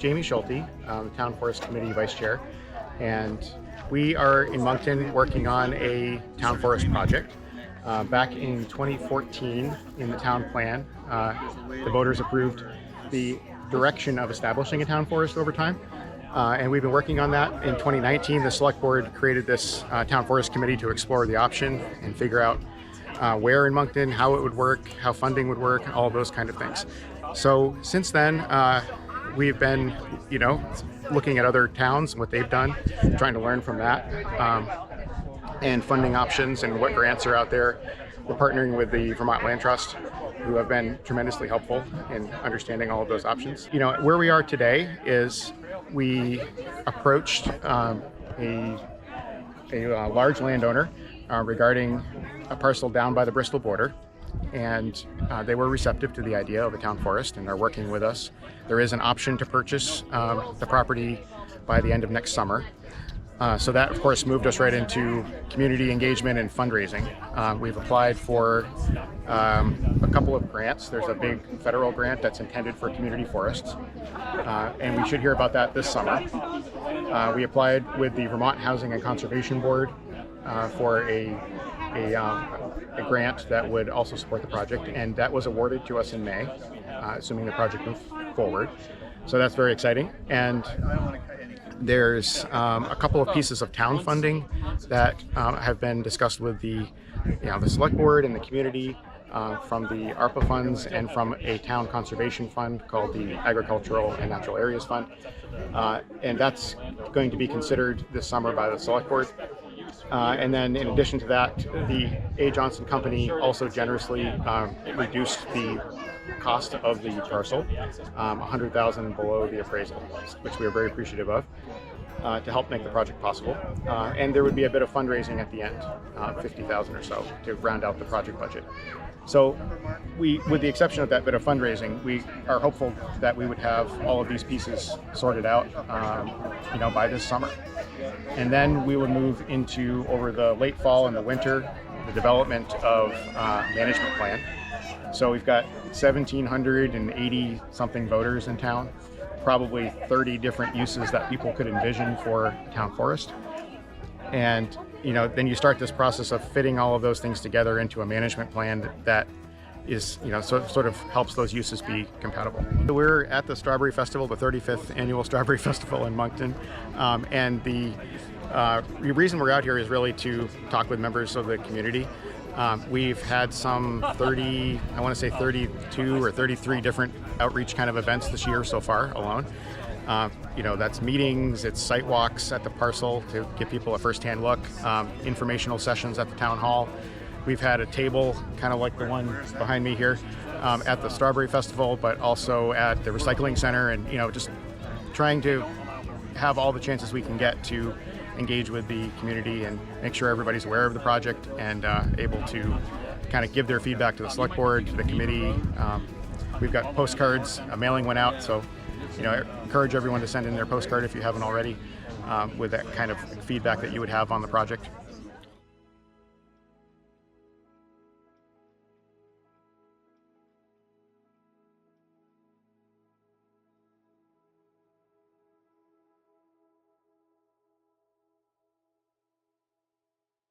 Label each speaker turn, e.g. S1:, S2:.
S1: Jamie Schulte, Town Forest Committee Vice Chair, and we are in Monkton working on a town forest project. Back in 2014, in the town plan, the voters approved the direction of establishing a town forest over time. And we've been working on that. In 2019, the Select Board created this Town Forest Committee to explore the option and figure out where in Monkton, how it would work, how funding would work, all of those kind of things. So since then, we've been, looking at other towns and what they've done, trying to learn from that, and funding options and what grants are out there. We're partnering with the Vermont Land Trust, who have been tremendously helpful in understanding all of those options. Where we are today is we approached a large landowner regarding a parcel down by the Bristol border, and they were receptive to the idea of a town forest and are working with us. There is an option to purchase the property by the end of next summer. So that, of course, moved us right into community engagement and fundraising. We've applied for a couple of grants. There's a big federal grant that's intended for community forests, and we should hear about that this summer. We applied with the Vermont Housing and Conservation Board for a grant that would also support the project, and that was awarded to us in May, assuming the project moves forward. So that's very exciting. And there's a couple of pieces of town funding that have been discussed with the Select Board and the community from the ARPA funds and from a town conservation fund called the Agricultural and Natural Areas Fund. And that's going to be considered this summer by the Select Board. And then in addition to that, the A. Johnson Company also generously reduced the cost of the parcel, $100,000 below the appraisal, which we are very appreciative of, to help make the project possible. And there would be a bit of fundraising at the end, $50,000 or so, to round out the project budget. So with the exception of that bit of fundraising, we are hopeful that we would have all of these pieces sorted out, by this summer. And then we would move into, over the late fall and the winter, the development of management plan. So we've got 1,780 something voters in town, probably 30 different uses that people could envision for town forest. And then you start this process of fitting all of those things together into a management plan that is, sort of helps those uses be compatible. We're at the Strawberry Festival, the 35th annual Strawberry Festival in Monkton, and the reason we're out here is really to talk with members of the community. We've had some 32 or 33 different outreach kind of events this year so far alone. That's meetings, it's site walks at the parcel to give people a first-hand look, informational sessions at the town hall. We've had a table, kind of like the one behind me here, at the Strawberry Festival, but also at the recycling center, and just trying to have all the chances we can get to engage with the community and make sure everybody's aware of the project and able to kind of give their feedback to the Select Board, to the committee. We've got postcards, a mailing went out, so encourage everyone to send in their postcard if you haven't already, with that kind of feedback that you would have on the project.